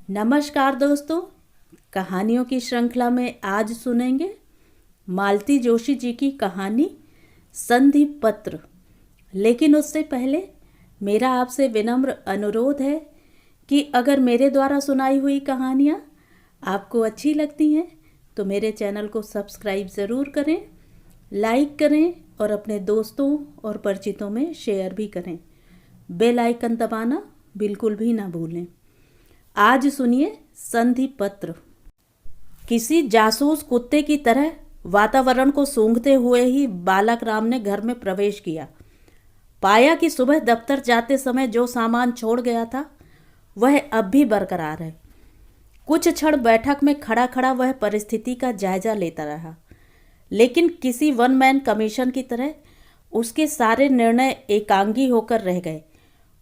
नमस्कार दोस्तों, कहानियों की श्रृंखला में आज सुनेंगे मालती जोशी जी की कहानी संधि पत्र। लेकिन उससे पहले मेरा आपसे विनम्र अनुरोध है कि अगर मेरे द्वारा सुनाई हुई कहानियाँ आपको अच्छी लगती हैं तो मेरे चैनल को सब्सक्राइब ज़रूर करें, लाइक करें और अपने दोस्तों और परिचितों में शेयर भी करें। बेल आइकन दबाना बिल्कुल भी ना भूलें। आज सुनिए संधि पत्र। किसी जासूस कुत्ते की तरह वातावरण को सूंघते हुए ही बालक राम ने घर में प्रवेश किया। पाया कि सुबह दफ्तर जाते समय जो सामान छोड़ गया था वह अब भी बरकरार है। कुछ क्षण बैठक में खड़ा खड़ा वह परिस्थिति का जायजा लेता रहा, लेकिन किसी वन मैन कमीशन की तरह उसके सारे निर्णय एकांगी होकर रह गए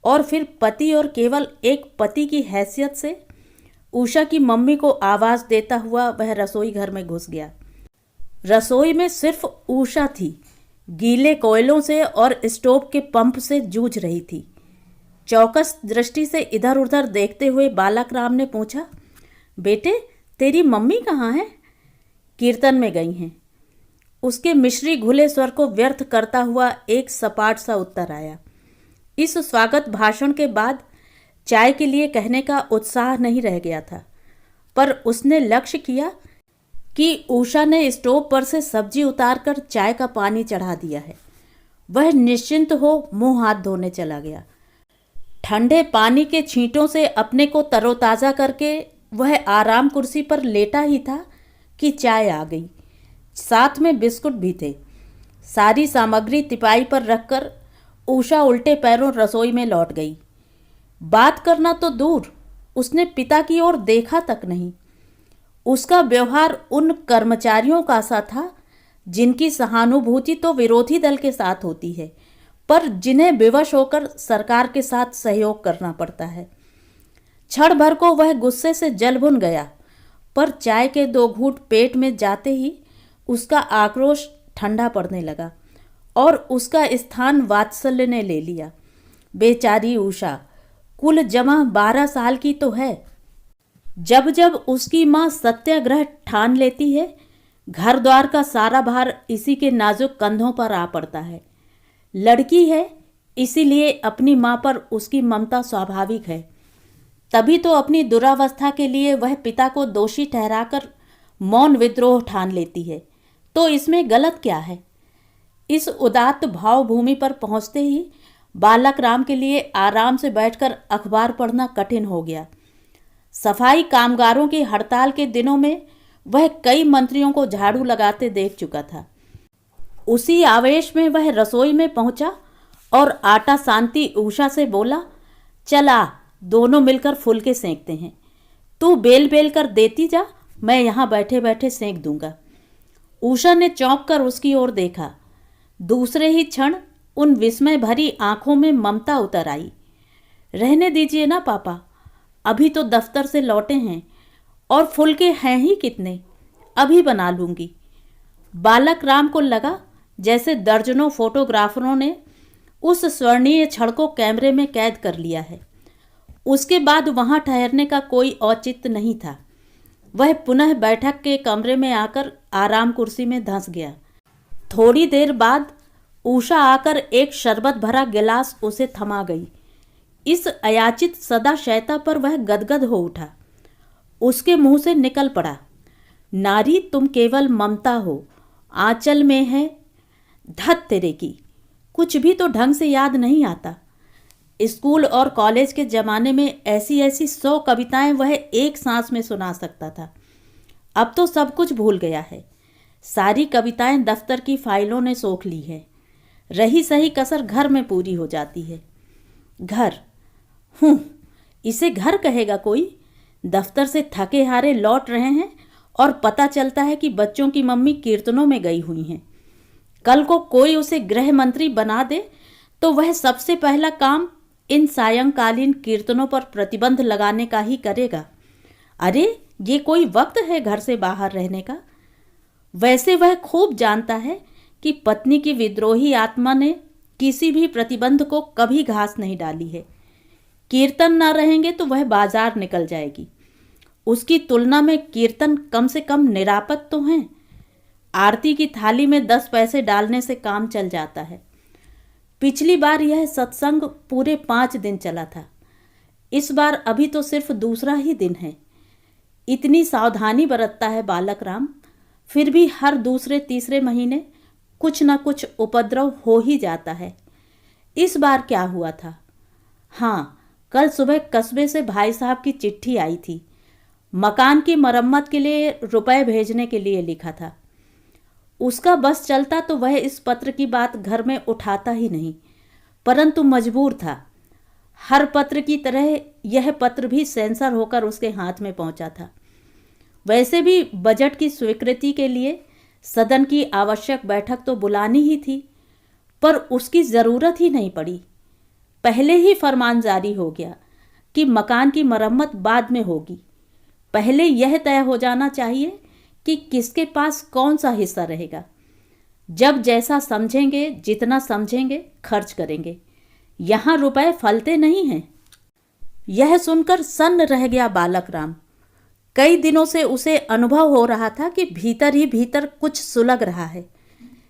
और फिर पति और केवल एक पति की हैसियत से उषा की मम्मी को आवाज़ देता हुआ वह रसोई घर में घुस गया। रसोई में सिर्फ उषा थी, गीले कोयलों से और स्टोव के पंप से जूझ रही थी। चौकस दृष्टि से इधर उधर देखते हुए बालक राम ने पूछा, बेटे तेरी मम्मी कहाँ है? कीर्तन में गई हैं। उसके मिश्री घुले स्वर को व्यर्थ करता हुआ एक सपाट सा उत्तर आया। इस स्वागत भाषण के बाद चाय के लिए कहने का उत्साह नहीं रह गया था, पर उसने लक्ष्य किया कि उषा ने स्टोव पर से सब्जी उतारकर चाय का पानी चढ़ा दिया है। वह निश्चिंत हो मुंह हाथ धोने चला गया। ठंडे पानी के छींटों से अपने को तरोताज़ा करके वह आराम कुर्सी पर लेटा ही था कि चाय आ गई। साथ में बिस्कुट भी थे। सारी सामग्री तिपाई पर रखकर उषा उल्टे पैरों रसोई में लौट गई। बात करना तो दूर, उसने पिता की ओर देखा तक नहीं। उसका व्यवहार उन कर्मचारियों का सा था जिनकी सहानुभूति तो विरोधी दल के साथ होती है, पर जिन्हें विवश होकर सरकार के साथ सहयोग करना पड़ता है। क्षण भर को वह गुस्से से जल भुन गया, पर चाय के 2 घूंट पेट में जाते ही उसका आक्रोश ठंडा पड़ने लगा और उसका स्थान वात्सल्य ने ले लिया। बेचारी उषा कुल जमा 12 साल की तो है। जब जब उसकी माँ सत्याग्रह ठान लेती है, घर द्वार का सारा भार इसी के नाजुक कंधों पर आ पड़ता है। लड़की है, इसीलिए अपनी माँ पर उसकी ममता स्वाभाविक है। तभी तो अपनी दुरावस्था के लिए वह पिता को दोषी ठहराकर मौन विद्रोह ठान लेती है। तो इसमें गलत क्या है? इस उदात्त भावभूमि पर पहुंचते ही बालक राम के लिए आराम से बैठकर अखबार पढ़ना कठिन हो गया। सफाई कामगारों की हड़ताल के दिनों में वह कई मंत्रियों को झाड़ू लगाते देख चुका था। उसी आवेश में वह रसोई में पहुंचा और आटा सानती उषा से बोला, चला दोनों मिलकर फुलके सेंकते हैं। तू बेल बेल कर देती जा, मैं यहाँ बैठे बैठे सेंक दूंगा। उषा ने चौंक कर उसकी ओर देखा। दूसरे ही क्षण उन विस्मय भरी आंखों में ममता उतर आई। रहने दीजिए ना पापा, अभी तो दफ्तर से लौटे हैं और फुलके हैं ही कितने, अभी बना लूँगी। बालक राम को लगा जैसे दर्जनों फोटोग्राफरों ने उस स्वर्णीय क्षण को कैमरे में कैद कर लिया है। उसके बाद वहाँ ठहरने का कोई औचित्य नहीं था। वह पुनः बैठक के कमरे में आकर आराम कुर्सी में धंस गया। थोड़ी देर बाद उषा आकर एक शरबत भरा गिलास उसे थमा गई। इस अयाचित सदा शैता पर वह गदगद हो उठा। उसके मुंह से निकल पड़ा, नारी तुम केवल ममता हो, आंचल में है धत तेरे की, कुछ भी तो ढंग से याद नहीं आता। स्कूल और कॉलेज के ज़माने में ऐसी ऐसी 100 कविताएं वह एक सांस में सुना सकता था। अब तो सब कुछ भूल गया है। सारी कविताएं दफ्तर की फाइलों ने सोख ली है। रही सही कसर घर में पूरी हो जाती है। घर, इसे घर कहेगा कोई? दफ्तर से थके हारे लौट रहे हैं और पता चलता है कि बच्चों की मम्मी कीर्तनों में गई हुई हैं। कल को कोई उसे गृह मंत्री बना दे तो वह सबसे पहला काम इन सायंकालीन कीर्तनों पर प्रतिबंध लगाने का ही करेगा। अरे ये कोई वक्त है घर से बाहर रहने का? वैसे वह खूब जानता है कि पत्नी की विद्रोही आत्मा ने किसी भी प्रतिबंध को कभी घास नहीं डाली है। कीर्तन न रहेंगे तो वह बाजार निकल जाएगी। उसकी तुलना में कीर्तन कम से कम निरापद तो हैं। आरती की थाली में 10 पैसे डालने से काम चल जाता है। पिछली बार यह सत्संग पूरे 5 दिन चला था। इस बार अभी तो सिर्फ दूसरा ही दिन है। इतनी सावधानी बरतता है बालक राम, फिर भी हर दूसरे तीसरे महीने कुछ न कुछ उपद्रव हो ही जाता है। इस बार क्या हुआ था? हाँ, कल सुबह कस्बे से भाई साहब की चिट्ठी आई थी। मकान की मरम्मत के लिए रुपए भेजने के लिए लिखा था। उसका बस चलता तो वह इस पत्र की बात घर में उठाता ही नहीं, परंतु मजबूर था। हर पत्र की तरह यह पत्र भी सेंसर होकर उसके हाथ में पहुंचा था। वैसे भी बजट की स्वीकृति के लिए सदन की आवश्यक बैठक तो बुलानी ही थी, पर उसकी ज़रूरत ही नहीं पड़ी। पहले ही फरमान जारी हो गया कि मकान की मरम्मत बाद में होगी। पहले यह तय हो जाना चाहिए कि किसके पास कौन सा हिस्सा रहेगा। जब जैसा समझेंगे, जितना समझेंगे खर्च करेंगे। यहाँ रुपए फलते नहीं हैं। यह सुनकर सन्न रह गया बालक राम। कई दिनों से उसे अनुभव हो रहा था कि भीतर ही भीतर कुछ सुलग रहा है।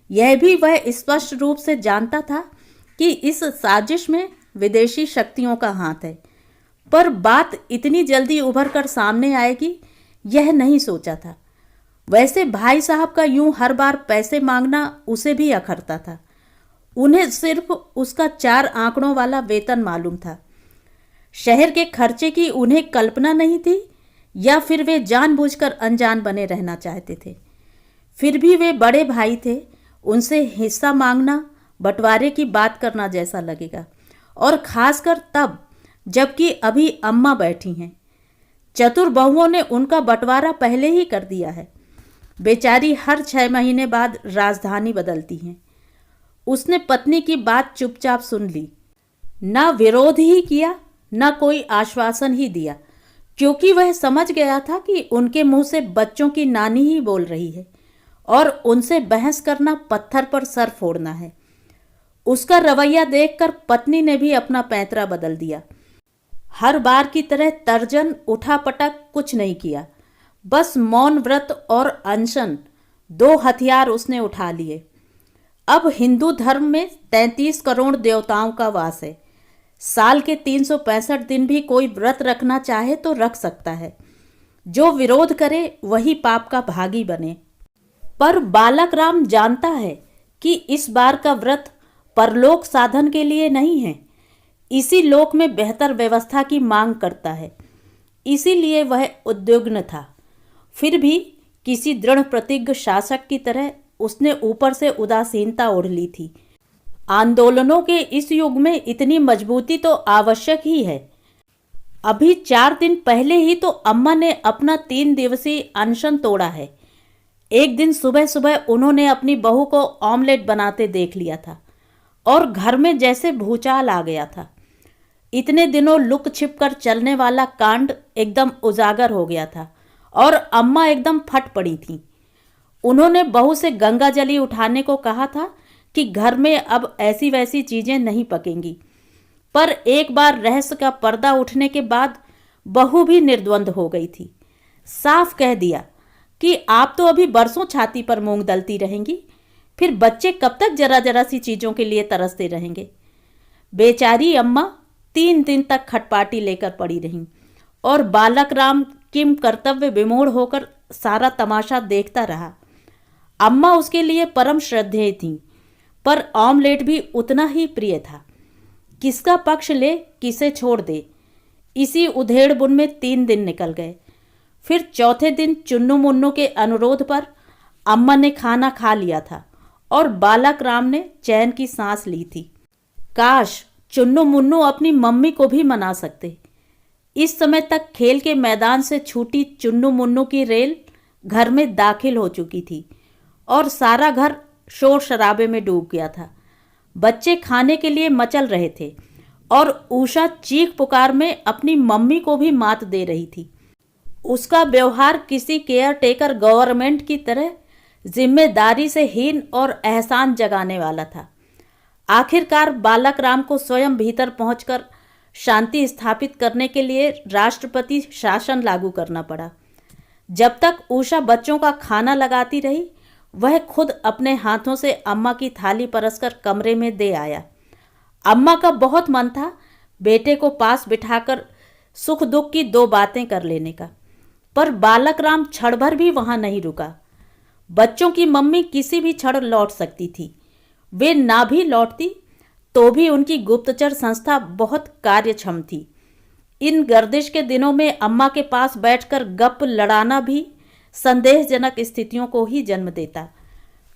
यह भी वह स्पष्ट रूप से जानता था कि इस साजिश में विदेशी शक्तियों का हाथ है, पर बात इतनी जल्दी उभर कर सामने आएगी यह नहीं सोचा था। वैसे भाई साहब का यूं हर बार पैसे मांगना उसे भी अखरता था। उन्हें सिर्फ उसका 4 आंकड़ों वाला वेतन मालूम था। शहर के खर्चे की उन्हें कल्पना नहीं थी, या फिर वे जानबूझकर अनजान बने रहना चाहते थे। फिर भी वे बड़े भाई थे, उनसे हिस्सा मांगना बंटवारे की बात करना जैसा लगेगा, और खासकर तब जबकि अभी अम्मा बैठी हैं। चतुर बहुओं ने उनका बंटवारा पहले ही कर दिया है। बेचारी हर 6 महीने बाद राजधानी बदलती हैं। उसने पत्नी की बात चुपचाप सुन ली, ना विरोध ही किया, ना कोई आश्वासन ही दिया, क्योंकि वह समझ गया था कि उनके मुंह से बच्चों की नानी ही बोल रही है और उनसे बहस करना पत्थर पर सर फोड़ना है। उसका रवैया देखकर पत्नी ने भी अपना पैंतरा बदल दिया। हर बार की तरह तर्जन उठापटक कुछ नहीं किया, बस मौन व्रत और अनशन 2 हथियार उसने उठा लिए। अब हिंदू धर्म में 33 करोड़ देवताओं का वास है। साल के 365 दिन भी कोई व्रत रखना चाहे तो रख सकता है। जो विरोध करे वही पाप का भागी बने। पर बालक राम जानता है कि इस बार का व्रत परलोक साधन के लिए नहीं है, इसी लोक में बेहतर व्यवस्था की मांग करता है। इसीलिए वह उद्विग्न था। फिर भी किसी दृढ़ प्रतिज्ञ शासक की तरह उसने ऊपर से उदासीनता ओढ़ ली थी। आंदोलनों के इस युग में इतनी मजबूती तो आवश्यक ही है। अभी 4 दिन पहले ही तो अम्मा ने अपना 3 दिवसीय अनशन तोड़ा है। एक दिन सुबह सुबह उन्होंने अपनी बहू को ऑमलेट बनाते देख लिया था और घर में जैसे भूचाल आ गया था। इतने दिनों लुक छिप कर चलने वाला कांड एकदम उजागर हो गया था और अम्मा एकदम फट पड़ी थीं। उन्होंने बहू से गंगा जली उठाने को कहा था कि घर में अब ऐसी वैसी चीजें नहीं पकेंगी, पर एक बार रहस्य का पर्दा उठने के बाद बहू भी निर्द्वंद हो गई थी। साफ कह दिया कि आप तो अभी बरसों छाती पर मूंग दलती रहेंगी, फिर बच्चे कब तक जरा जरा सी चीजों के लिए तरसते रहेंगे। बेचारी अम्मा 3 दिन तक खटपाटी लेकर पड़ी रहीं और बालक राम किम कर्तव्य विमूढ़ होकर सारा तमाशा देखता रहा। अम्मा उसके लिए परम श्रद्धेय थीं, पर ऑमलेट भी उतना ही प्रिय था। किसका पक्ष ले, किसे छोड़ दे, इसी उधेड़ बुन में 3 दिन निकल गए। फिर चौथे दिन चुन्नू मुन्नू के अनुरोध पर अम्मा ने खाना खा लिया था और बालक राम ने चैन की सांस ली थी। काश चुन्नू मुन्नू अपनी मम्मी को भी मना सकते। इस समय तक खेल के मैदान से छूटी चुन्नू मुन्नू की रेल घर में दाखिल हो चुकी थी और सारा घर शोर शराबे में डूब गया था। बच्चे खाने के लिए मचल रहे थे और उषा चीख पुकार में अपनी मम्मी को भी मात दे रही थी। उसका व्यवहार किसी केयर टेकर गवर्नमेंट की तरह जिम्मेदारी से हीन और एहसान जगाने वाला था। आखिरकार बालक राम को स्वयं भीतर पहुंचकर शांति स्थापित करने के लिए राष्ट्रपति शासन लागू करना पड़ा। जब तक उषा बच्चों का खाना लगाती रही, वह खुद अपने हाथों से अम्मा की थाली परसकर कमरे में दे आया। अम्मा का बहुत मन था बेटे को पास बिठाकर सुख दुख की दो बातें कर लेने का, पर बालक राम क्षण भर भी वहां नहीं रुका। बच्चों की मम्मी किसी भी क्षण लौट सकती थी। वे ना भी लौटती तो भी उनकी गुप्तचर संस्था बहुत कार्यक्षम थी। इन गर्दिश के दिनों में अम्मा के पास बैठकर गप लड़ाना भी संदेहजनक स्थितियों को ही जन्म देता।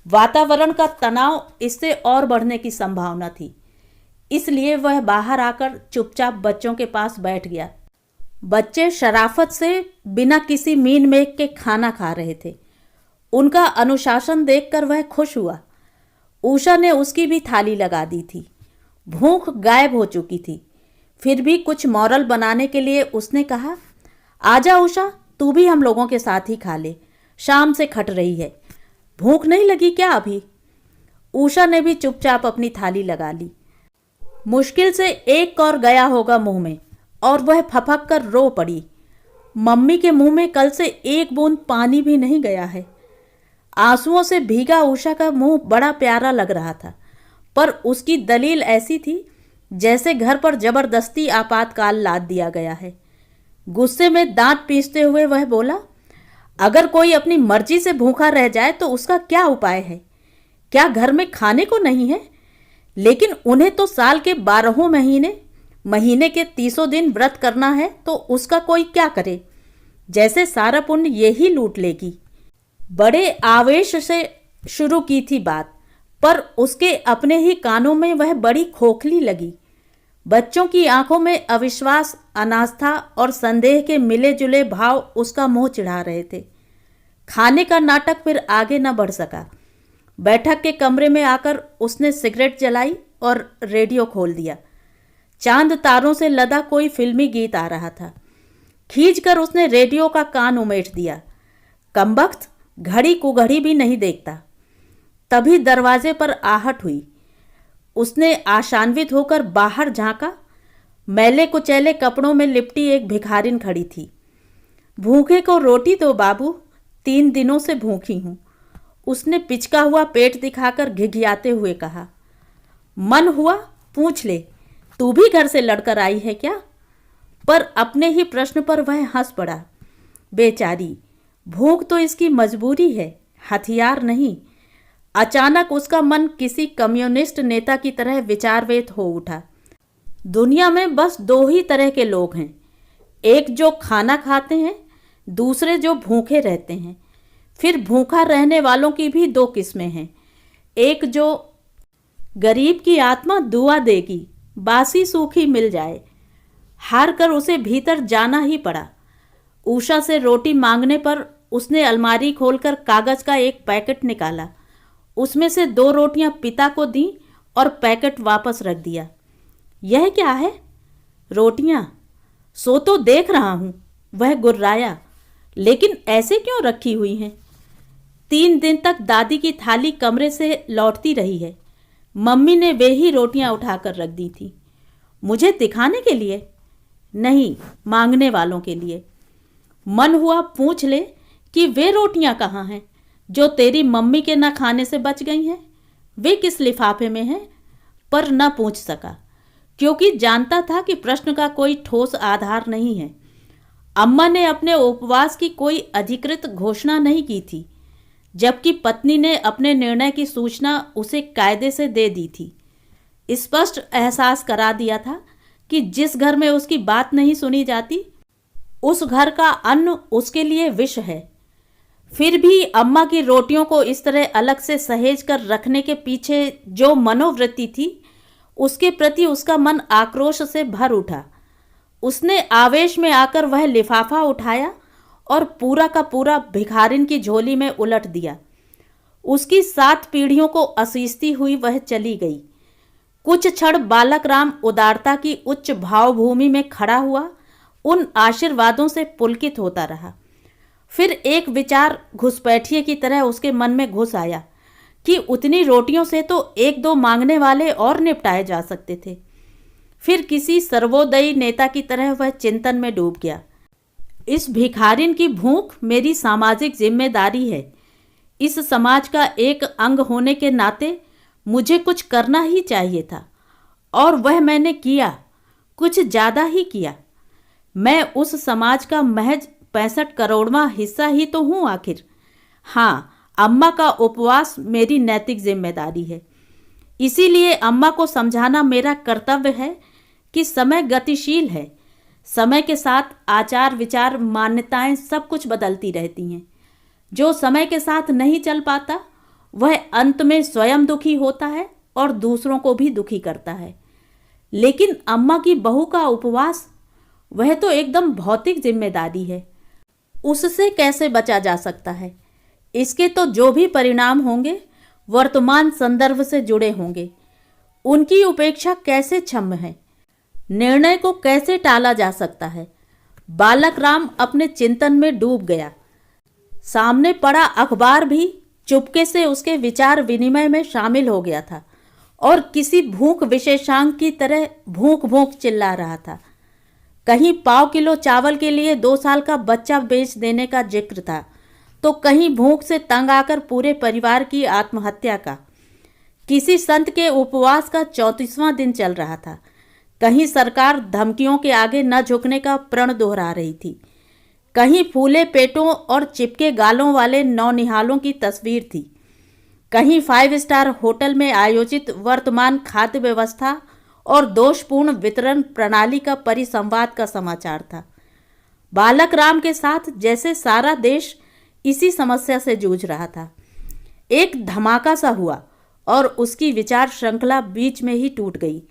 वातावरण का तनाव इससे और बढ़ने की संभावना थी। इसलिए वह बाहर आकर चुपचाप बच्चों के पास बैठ गया। बच्चे शराफत से बिना किसी मीन मेघ के खाना खा रहे थे। उनका अनुशासन देखकर वह खुश हुआ। उषा ने उसकी भी थाली लगा दी थी। भूख गायब हो चुकी थी। फिर भी कुछ मॉरल बनाने के लिए उसने कहा, आजा उषा, तू भी हम लोगों के साथ ही खा ले, शाम से खट रही है। भूख नहीं लगी क्या अभी? उषा ने भी चुपचाप अपनी थाली लगा ली। मुश्किल से एक और गया होगा मुंह में और वह फपक कर रो पड़ी। मम्मी के मुंह में कल से एक बूंद पानी भी नहीं गया है। आंसुओं से भीगा उषा का मुंह बड़ा प्यारा लग रहा था, पर उसकी दलील ऐसी थी जैसे घर पर जबरदस्ती आपातकाल लाद दिया गया है। गुस्से में दांत पीसते हुए वह बोला, अगर कोई अपनी मर्जी से भूखा रह जाए तो उसका क्या उपाय है? क्या घर में खाने को नहीं है? लेकिन उन्हें तो साल के 12 महीने के 30 दिन व्रत करना है, तो उसका कोई क्या करे? जैसे सारा पुण्य यही लूट लेगी। बड़े आवेश से शुरू की थी बात, पर उसके अपने ही कानों में वह बड़ी खोखली लगी। बच्चों की आंखों में अविश्वास, अनास्था और संदेह के मिले जुले भाव उसका मुंह चिढ़ा रहे थे। खाने का नाटक फिर आगे न बढ़ सका। बैठक के कमरे में आकर उसने सिगरेट जलाई और रेडियो खोल दिया। चांद तारों से लदा कोई फिल्मी गीत आ रहा था। खींचकर उसने रेडियो का कान उमेट दिया। कमबख्त घड़ी कुघड़ी भी नहीं देखता। तभी दरवाजे पर आहट हुई। उसने आशान्वित होकर बाहर झांका। मैले कुचैले कपड़ों में लिपटी एक भिखारिन खड़ी थी। भूखे को रोटी दो बाबू, 3 दिनों से भूखी हूं, उसने पिचका हुआ पेट दिखाकर घिघियाते हुए कहा। मन हुआ पूछ ले, तू भी घर से लड़कर आई है क्या? पर अपने ही प्रश्न पर वह हंस पड़ा। बेचारी, भूख तो इसकी मजबूरी है, हथियार नहीं। अचानक उसका मन किसी कम्युनिस्ट नेता की तरह विचारवेत हो उठा। दुनिया में बस 2 ही तरह के लोग हैं, एक जो खाना खाते हैं, दूसरे जो भूखे रहते हैं। फिर भूखा रहने वालों की भी 2 किस्में हैं। एक जो गरीब की आत्मा दुआ देगी, बासी सूखी मिल जाए। हार कर उसे भीतर जाना ही पड़ा। उषा से रोटी मांगने पर उसने अलमारी खोलकर कागज का एक पैकेट निकाला। उसमें से 2 रोटियां पिता को दी और पैकेट वापस रख दिया। यह क्या है? रोटियां? सो तो देख रहा हूं, वह गुर्राया। लेकिन ऐसे क्यों रखी हुई हैं? 3 दिन तक दादी की थाली कमरे से लौटती रही है। मम्मी ने वे ही रोटियां उठाकर रख दी थी। मुझे दिखाने के लिए नहीं, मांगने वालों के लिए। मन हुआ पूछ ले कि वे रोटियां कहाँ हैं जो तेरी मम्मी के न खाने से बच गई हैं। वे किस लिफाफे में हैं? पर न पूछ सका, क्योंकि जानता था कि प्रश्न का कोई ठोस आधार नहीं है। अम्मा ने अपने उपवास की कोई अधिकृत घोषणा नहीं की थी, जबकि पत्नी ने अपने निर्णय की सूचना उसे कायदे से दे दी थी। स्पष्ट एहसास करा दिया था कि जिस घर में उसकी बात नहीं सुनी जाती, उस घर का अन्न उसके लिए विष है। फिर भी अम्मा की रोटियों को इस तरह अलग से सहेज कर रखने के पीछे जो मनोवृत्ति थी, उसके प्रति उसका मन आक्रोश से भर उठा। उसने आवेश में आकर वह लिफाफा उठाया और पूरा का पूरा भिखारिन की झोली में उलट दिया। उसकी 7 पीढ़ियों को असीसती हुई वह चली गई। कुछ क्षण बालक राम उदारता की उच्च भावभूमि में खड़ा हुआ उन आशीर्वादों से पुलकित होता रहा। फिर एक विचार घुसपैठिए की तरह उसके मन में घुस आया कि उतनी रोटियों से तो 1-2 मांगने वाले और निपटाए जा सकते थे। फिर किसी सर्वोदयी नेता की तरह वह चिंतन में डूब गया। इस भिखारिन की भूख मेरी सामाजिक जिम्मेदारी है। इस समाज का एक अंग होने के नाते मुझे कुछ करना ही चाहिए था, और वह मैंने किया, कुछ ज़्यादा ही किया। मैं उस समाज का महज 65 करोड़वां हिस्सा ही तो हूँ आखिर। हाँ, अम्मा का उपवास मेरी नैतिक जिम्मेदारी है। इसीलिए अम्मा को समझाना मेरा कर्तव्य है कि समय गतिशील है। समय के साथ आचार विचार मान्यताएं सब कुछ बदलती रहती हैं। जो समय के साथ नहीं चल पाता वह अंत में स्वयं दुखी होता है और दूसरों को भी दुखी करता है। लेकिन अम्मा की बहू का उपवास, वह तो एकदम भौतिक जिम्मेदारी है। उससे कैसे बचा जा सकता है? इसके तो जो भी परिणाम होंगे वर्तमान संदर्भ से जुड़े होंगे। उनकी उपेक्षा कैसे क्षम्य है? निर्णय को कैसे टाला जा सकता है? बालक राम अपने चिंतन में डूब गया। सामने पड़ा अखबार भी चुपके से उसके विचार विनिमय में शामिल हो गया था और किसी भूख विशेषांक की तरह भूख भूख चिल्ला रहा था। कहीं पाव किलो चावल के लिए 2 साल का बच्चा बेच देने का जिक्र था, तो कहीं भूख से तंग आकर पूरे परिवार की आत्महत्या का। किसी संत के उपवास का 34वां दिन चल रहा था। कहीं सरकार धमकियों के आगे न झुकने का प्रण दोहरा रही थी। कहीं फूले पेटों और चिपके गालों वाले नौनिहालों की तस्वीर थी। कहीं 5 स्टार होटल में आयोजित वर्तमान खाद्य व्यवस्था और दोषपूर्ण वितरण प्रणाली का परिसंवाद का समाचार था। बालक राम के साथ जैसे सारा देश इसी समस्या से जूझ रहा था। एक धमाका सा हुआ और उसकी विचार श्रृंखला बीच में ही टूट गई।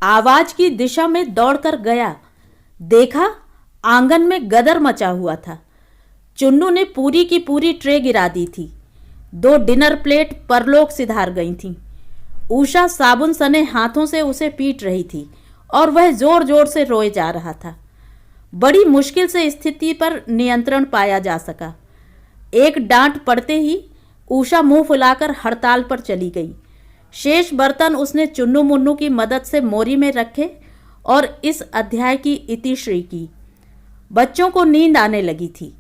आवाज की दिशा में दौड़कर गया, देखा आंगन में गदर मचा हुआ था। चुन्नू ने पूरी की पूरी ट्रे गिरा दी थी। 2 डिनर प्लेट परलोक सिधार गई थीं। उषा साबुन सने हाथों से उसे पीट रही थी और वह जोर जोर से रोए जा रहा था। बड़ी मुश्किल से स्थिति पर नियंत्रण पाया जा सका। एक डांट पड़ते ही उषा मुंह फुलाकर हड़ताल पर चली गई। शेष बर्तन उसने चुन्नू मुन्नू की मदद से मोरी में रखे और इस अध्याय की इतिश्री की। बच्चों को नींद आने लगी थी,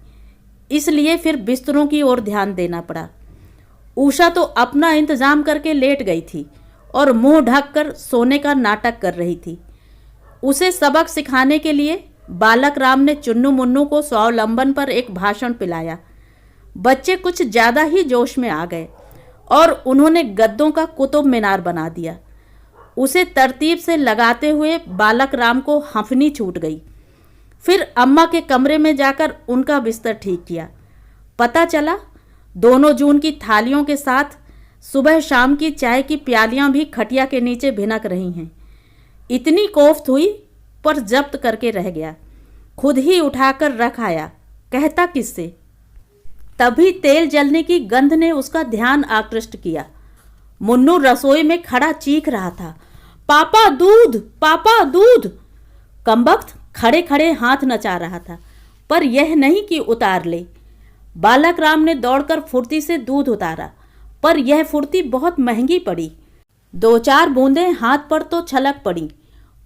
इसलिए फिर बिस्तरों की ओर ध्यान देना पड़ा। उषा तो अपना इंतजाम करके लेट गई थी और मुंह ढककर सोने का नाटक कर रही थी। उसे सबक सिखाने के लिए बालक राम ने चुन्नू मुन्नू को स्वावलंबन पर एक भाषण पिलाया। बच्चे कुछ ज़्यादा ही जोश में आ गए और उन्होंने गद्दों का कुतुब मीनार बना दिया। उसे तरतीब से लगाते हुए बालक राम को हंफनी छूट गई। फिर अम्मा के कमरे में जाकर उनका बिस्तर ठीक किया। पता चला 2 जून की थालियों के साथ सुबह शाम की चाय की प्यालियां भी खटिया के नीचे भिनक रही हैं। इतनी कोफ्त हुई पर जब्त करके रह गया। खुद ही उठाकर रख आया, कहता किससे। तभी तेल जलने की गंध ने उसका ध्यान आकृष्ट किया। मुन्नू रसोई में खड़ा चीख रहा था, पापा दूध, पापा दूध। कमबख्त खड़े खड़े हाथ नचा रहा था, पर यह नहीं कि उतार ले। बालक राम ने दौड़कर फुर्ती से दूध उतारा, पर यह फुर्ती बहुत महंगी पड़ी। 2-4 बूंदें हाथ पर तो छलक पड़ी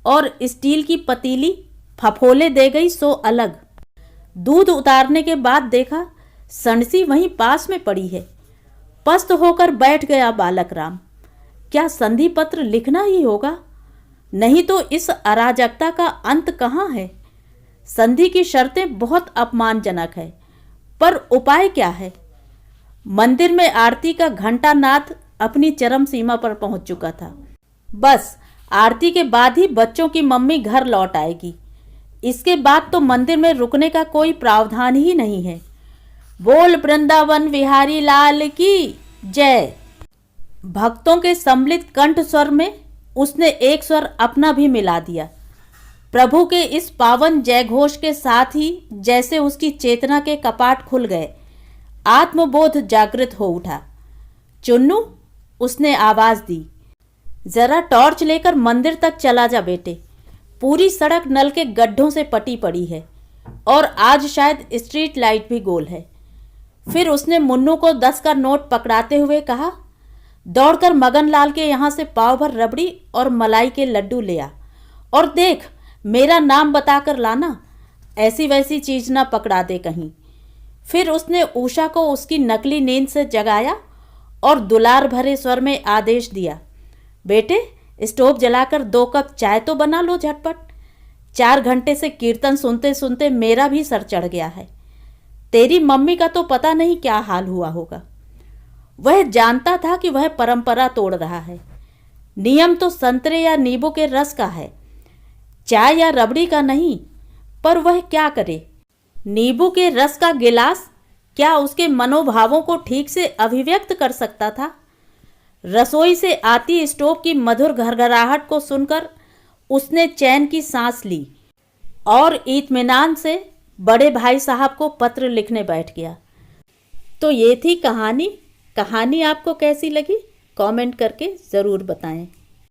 और स्टील की पतीली फफोले दे गई सो अलग। दूध उतारने के बाद देखा सणसी वहीं पास में पड़ी है। पस्त होकर बैठ गया बालक राम। क्या संधि पत्र लिखना ही होगा? नहीं तो इस अराजकता का अंत कहाँ है? संधि की शर्तें बहुत अपमानजनक है, पर उपाय क्या है? मंदिर में आरती का घंटा नाद अपनी चरम सीमा पर पहुंच चुका था। बस आरती के बाद ही बच्चों की मम्मी घर लौट आएगी। इसके बाद तो मंदिर में रुकने का कोई प्रावधान ही नहीं है। बोल वृंदावन विहारी लाल की जय। भक्तों के सम्मिलित कंठ स्वर में उसने एक स्वर अपना भी मिला दिया। प्रभु के इस पावन जयघोष के साथ ही जैसे उसकी चेतना के कपाट खुल गए, आत्मबोध जागृत हो उठा। चुन्नू, उसने आवाज दी, जरा टॉर्च लेकर मंदिर तक चला जा बेटे। पूरी सड़क नल के गड्ढों से पटी पड़ी है और आज शायद स्ट्रीट लाइट भी गोल है। फिर उसने मुन्नू को 10 का नोट पकड़ाते हुए कहा, दौड़कर मगन लाल के यहाँ से पाव भर रबड़ी और मलाई के लड्डू ले आ और देख, मेरा नाम बताकर लाना, ऐसी वैसी चीज ना पकड़ा दे कहीं। फिर उसने उषा को उसकी नकली नींद से जगाया और दुलार भरे स्वर में आदेश दिया, बेटे स्टोव जलाकर 2 कप चाय तो बना लो झटपट। 4 घंटे से कीर्तन सुनते सुनते मेरा भी सर चढ़ गया है। तेरी मम्मी का तो पता नहीं क्या हाल हुआ होगा। वह जानता था कि वह परंपरा तोड़ रहा है। नियम तो संतरे या नींबू के रस का है, चाय या रबड़ी का नहीं। पर वह क्या करे? नींबू के रस का गिलास क्या उसके मनोभावों को ठीक से अभिव्यक्त कर सकता था? रसोई से आती स्टोव की मधुर घरघराहट को सुनकर उसने चैन की सांस ली और इत्मीनान से बड़े भाई साहब को पत्र लिखने बैठ गया। तो ये थी कहानी। कहानी आपको कैसी लगी कमेंट करके ज़रूर बताएं।